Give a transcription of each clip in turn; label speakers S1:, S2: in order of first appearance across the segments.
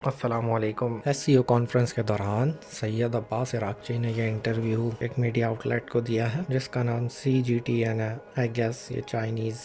S1: السلام علیکم۔ SCO conference کے دوران سید عباس عراقچی نے یہ انٹرویو ایک میڈیا آؤٹلیٹ کو دیا ہے جس کا نام CGTN ہے۔ آئی گیس یہ چائنیز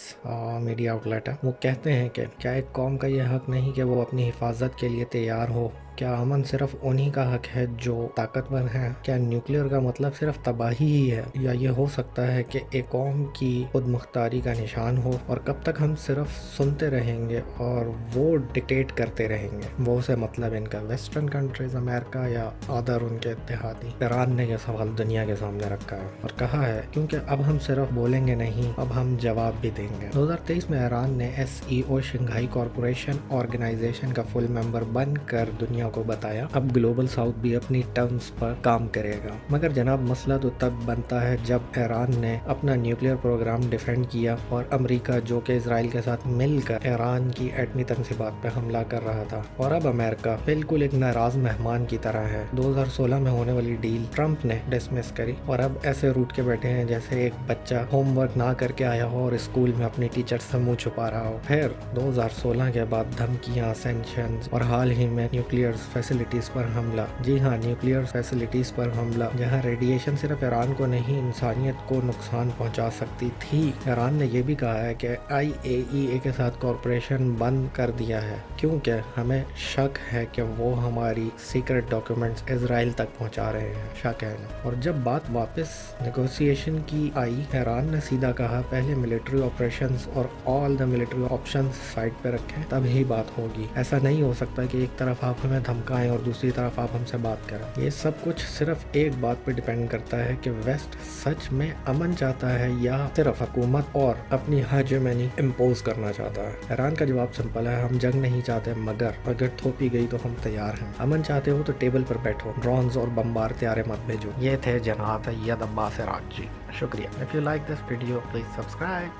S1: میڈیا آؤٹلیٹ ہے۔ وہ کہتے ہیں کہ کیا ایک قوم کا یہ حق نہیں کہ وہ اپنی حفاظت کے لیے تیار ہو؟ کیا امن صرف انہی کا حق ہے جو طاقتور ہیں؟ کیا نیوکلیئر کا مطلب صرف تباہی ہی ہے، یا یہ ہو سکتا ہے کہ ایک قوم کی خود مختاری کا نشان ہو؟ اور کب تک ہم صرف سنتے رہیں گے اور وہ ڈکٹیٹ کرتے رہیں گے؟ وہ سے مطلب ان کا ویسٹرن کنٹریز، امریکہ یا ادر ان کے اتحادی؟ ایران نے یہ سوال دنیا کے سامنے رکھا ہے اور کہا ہے کیونکہ اب ہم صرف بولیں گے نہیں، اب ہم جواب بھی دیں گے۔ 2023 میں ایران نے SEO شنگھائی کارپوریشن آرگنائزیشن کا فل ممبر بن کر دنیا کو بتایا اب گلوبل ساؤتھ بھی اپنی ٹرمز پر کام کرے گا۔ مگر جناب مسئلہ تو تب بنتا ہے جب ایران نے اپنا نیوکلیئر پروگرام ڈیفینڈ کیا اور امریکہ جو کہ اسرائیل کے ساتھ مل کر ایران کی ایٹمی تنصیبات پہ حملہ کر رہا تھا، اور اب امریکہ بالکل ایک ناراض مہمان کی طرح ہے۔ 2016 میں ہونے والی ڈیل ٹرمپ نے ڈسمس کری اور اب ایسے روٹ کے بیٹھے ہیں جیسے ایک بچہ ہوم ورک نہ کر کے آیا ہو اور اسکول میں اپنی ٹیچر سے منہ چھپا رہا ہو۔ پھر 2016 کے بعد دھمکیاں، سینکشنز اور حال ہی میں نیوکلیئر فیسلٹیز پر حملہ۔ جی ہاں، نیوکلیئر فیسلٹیز پر حملہ، جہاں ریڈیشن صرف ایران کو نہیں انسانیت کو نقصان پہنچا سکتی تھی۔ ایران نے یہ بھی کہا ہے کہ IAEA کے ساتھ کارپوریشن بند کر دیا ہے کیونکہ ہمیں شک ہے کہ وہ ہماری سیکرٹ ڈاکیومنٹس اسرائیل تک پہنچا رہے ہیں۔ شک ہے نا۔ اور جب بات واپس نیگوسیشن کی آئی، ایران نے سیدھا کہا پہلے ملٹری آپریشنز اور آل دا ملٹری آپشنز سائڈ پہ رکھیں تب ہی بات ہوگی۔ ایسا نہیں ہو سکتا کہ ایک طرف آپ ہمیں دھمکائیں اور دوسری طرف آپ ہم سے بات کریں۔ یہ سب کچھ صرف ایک بات پہ ڈیپینڈ کرتا ہے کہ ویسٹ سچ میں امن چاہتا ہے یا صرف حکومت اور اپنی ہیجمنی امپوز کرنا چاہتا ہے۔ ایران کا جواب سمپل ہے، ہم جنگ نہیں چاہتے، مگر اگر تھوپی گئی تو ہم تیار ہیں۔ امن چاہتے ہو تو ٹیبل پر بیٹھو، ڈرونز اور بمبار طیارے مت بھیجو۔ یہ تھے جناب سید عباس عراقچی۔ شکریہ۔ If you like this video, please subscribe.